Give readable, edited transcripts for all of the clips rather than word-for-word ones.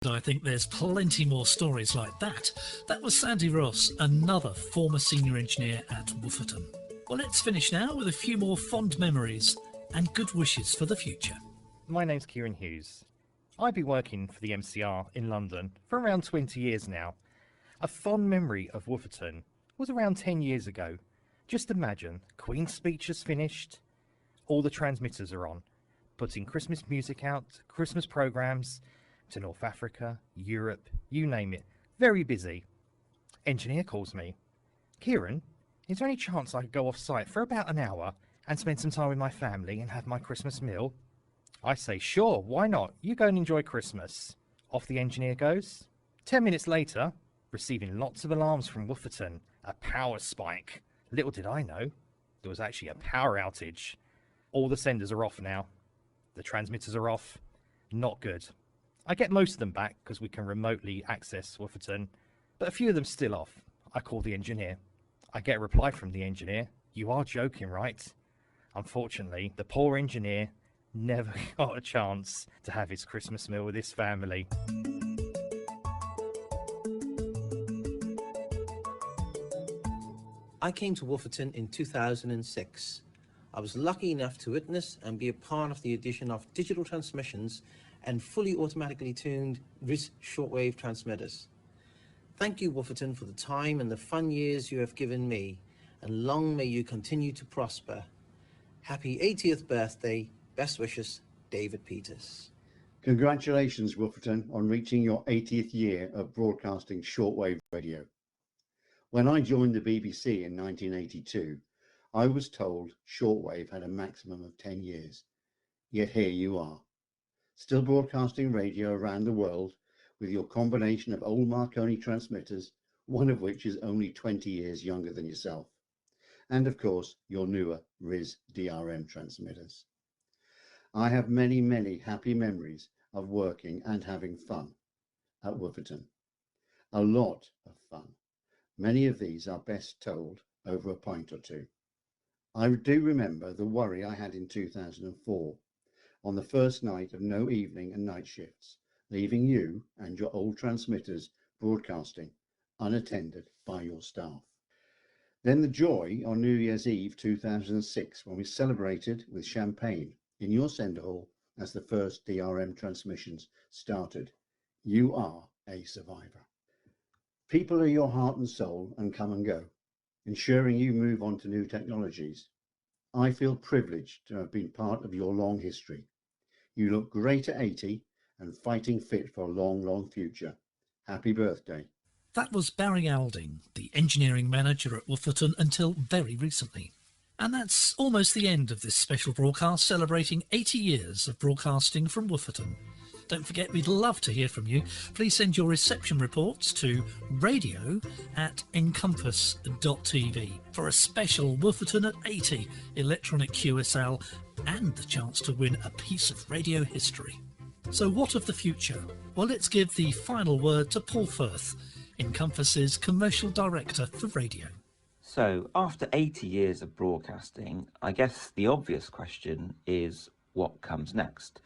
I think there's plenty more stories like that. That was Sandy Ross, another former senior engineer at Woofferton. Well, let's finish now with a few more fond memories and good wishes for the future. My name's Kieran Hughes. I've been working for the MCR in London for around 20 years now. A fond memory of Woofferton was around 10 years ago. Just imagine, Queen's speech has finished, all the transmitters are on, putting Christmas music out, Christmas programmes, to North Africa, Europe, you name it. Very busy. Engineer calls me. Kieran, is there any chance I could go off site for about an hour and spend some time with my family and have my Christmas meal? I say, sure, why not? You go and enjoy Christmas. Off the engineer goes. 10 minutes later, receiving lots of alarms from Woofferton. A power spike. Little did I know, there was actually a power outage. All the senders are off now. The transmitters are off. Not good. I get most of them back because we can remotely access Woofferton, but a few of them still off. I call the engineer. I get a reply from the engineer. You are joking, right? Unfortunately, the poor engineer never got a chance to have his Christmas meal with his family. I came to Woofferton in 2006. I was lucky enough to witness and be a part of the addition of digital transmissions and fully automatically tuned RIS shortwave transmitters. Thank you, Woofferton, for the time and the fun years you have given me, and long may you continue to prosper. Happy 80th birthday. Best wishes, David Peters. Congratulations, Woofferton, on reaching your 80th year of broadcasting shortwave radio. When I joined the BBC in 1982, I was told shortwave had a maximum of 10 years. Yet here you are, still broadcasting radio around the world with your combination of old Marconi transmitters, one of which is only 20 years younger than yourself, and of course your newer RIS DRM transmitters. I have many, many happy memories of working and having fun at Woofferton. A lot of fun. Many of these are best told over a pint or two. I do remember the worry I had in 2004 on the first night of no evening and night shifts, leaving you and your old transmitters broadcasting unattended by your staff. Then the joy on New Year's Eve 2006 when we celebrated with champagne in your sender hall as the first DRM transmissions started. You are a survivor. People are your heart and soul and come and go, ensuring you move on to new technologies. I feel privileged to have been part of your long history. You look great at 80 and fighting fit for a long, long future. Happy birthday. That was Barry Alding, the engineering manager at Woofferton until very recently. And that's almost the end of this special broadcast celebrating 80 years of broadcasting from Woofferton. Don't forget, we'd love to hear from you. Please send your reception reports to radio@encompass.tv for a special Woofferton at 80 electronic QSL and the chance to win a piece of radio history. So what of the future? Well, let's give the final word to Paul Firth, Encompass's commercial director for radio. So after 80 years of broadcasting, I guess the obvious question is what comes next?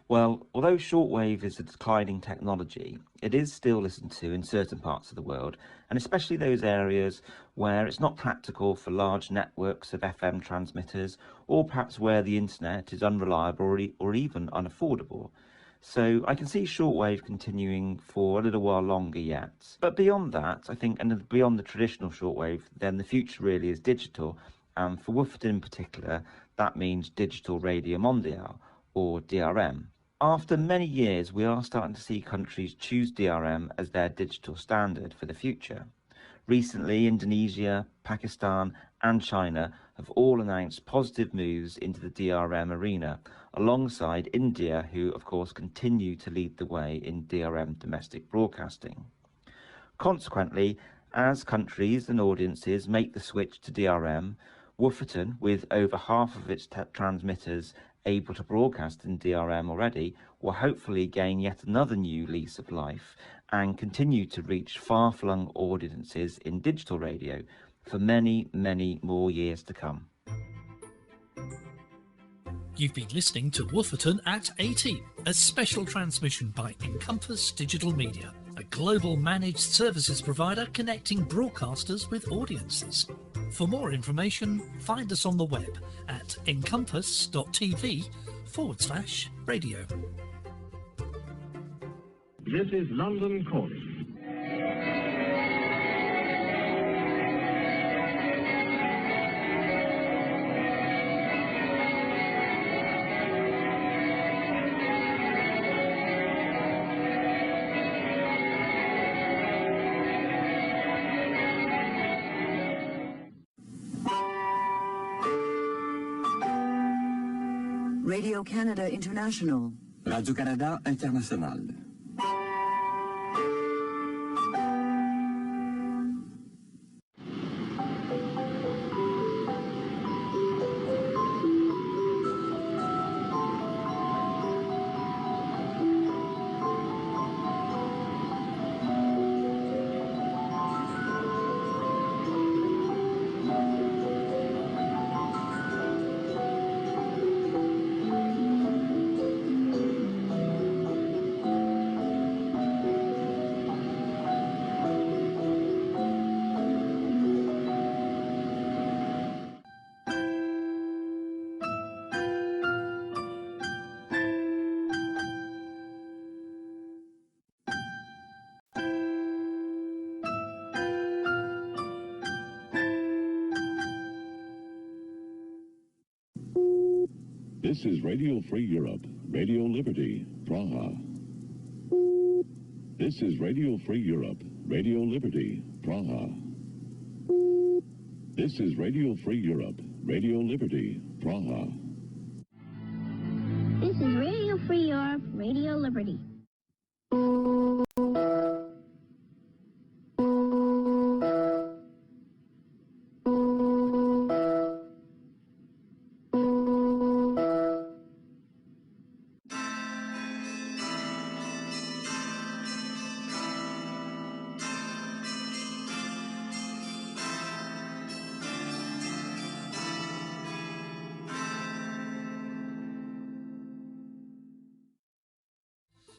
Well, although shortwave is a declining technology, it is still listened to in certain parts of the world, and especially those areas where it's not practical for large networks of FM transmitters, or perhaps where the internet is unreliable or even unaffordable. So I can see shortwave continuing for a little while longer yet. But beyond that, I think, and beyond the traditional shortwave, then the future really is digital, and for Woofferton in particular, that means Digital Radio Mondiale, or DRM. After many years, we are starting to see countries choose DRM as their digital standard for the future. Recently, Indonesia, Pakistan and China have all announced positive moves into the DRM arena, alongside India, who of course continue to lead the way in DRM domestic broadcasting. Consequently, as countries and audiences make the switch to DRM, Woofferton, with over half of its transmitters able to broadcast in DRM already, will hopefully gain yet another new lease of life and continue to reach far-flung audiences in digital radio for many, many more years to come. You've been listening to Woofferton at 80, a special transmission by Encompass Digital Media, a global managed services provider connecting broadcasters with audiences. For more information, find us on the web at encompass.tv/radio. This is London calling. Radio Canada International. Radio-Canada International. This is Radio Free Europe, Radio Liberty, Praha. This is Radio Free Europe, Radio Liberty, Praha. This is Radio Free Europe, Radio Liberty, Praha. This is Radio Free Europe, Radio Liberty.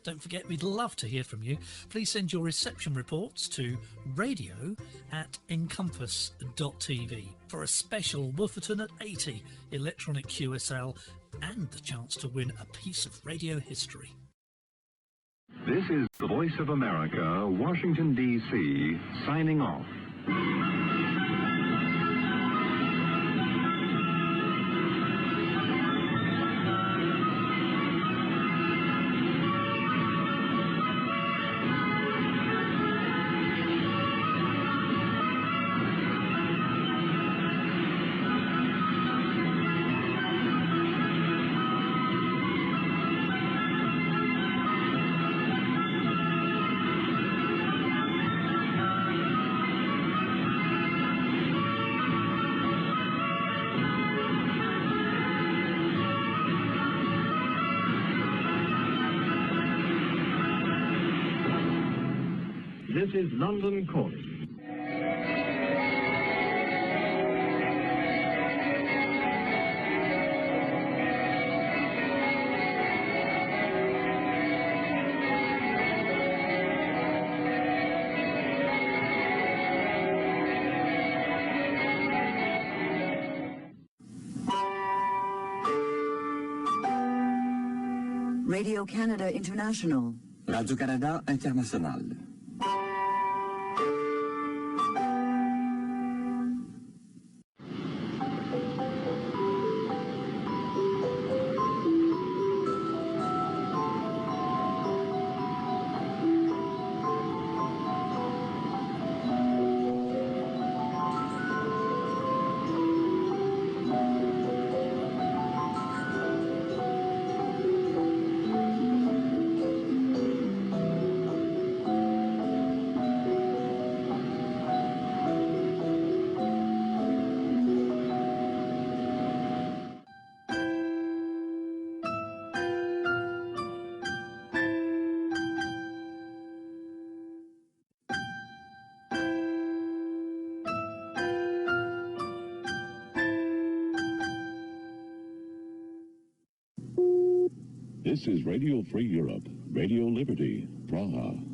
Don't forget, we'd love to hear from you. Please send your reception reports to radio@encompass.tv for a special Woofferton at 80 electronic QSL and the chance to win a piece of radio history. This is the Voice of America, Washington, D.C., signing off. This is London calling. Radio Canada International. Radio-Canada International. This is Radio Free Europe, Radio Liberty, Praha.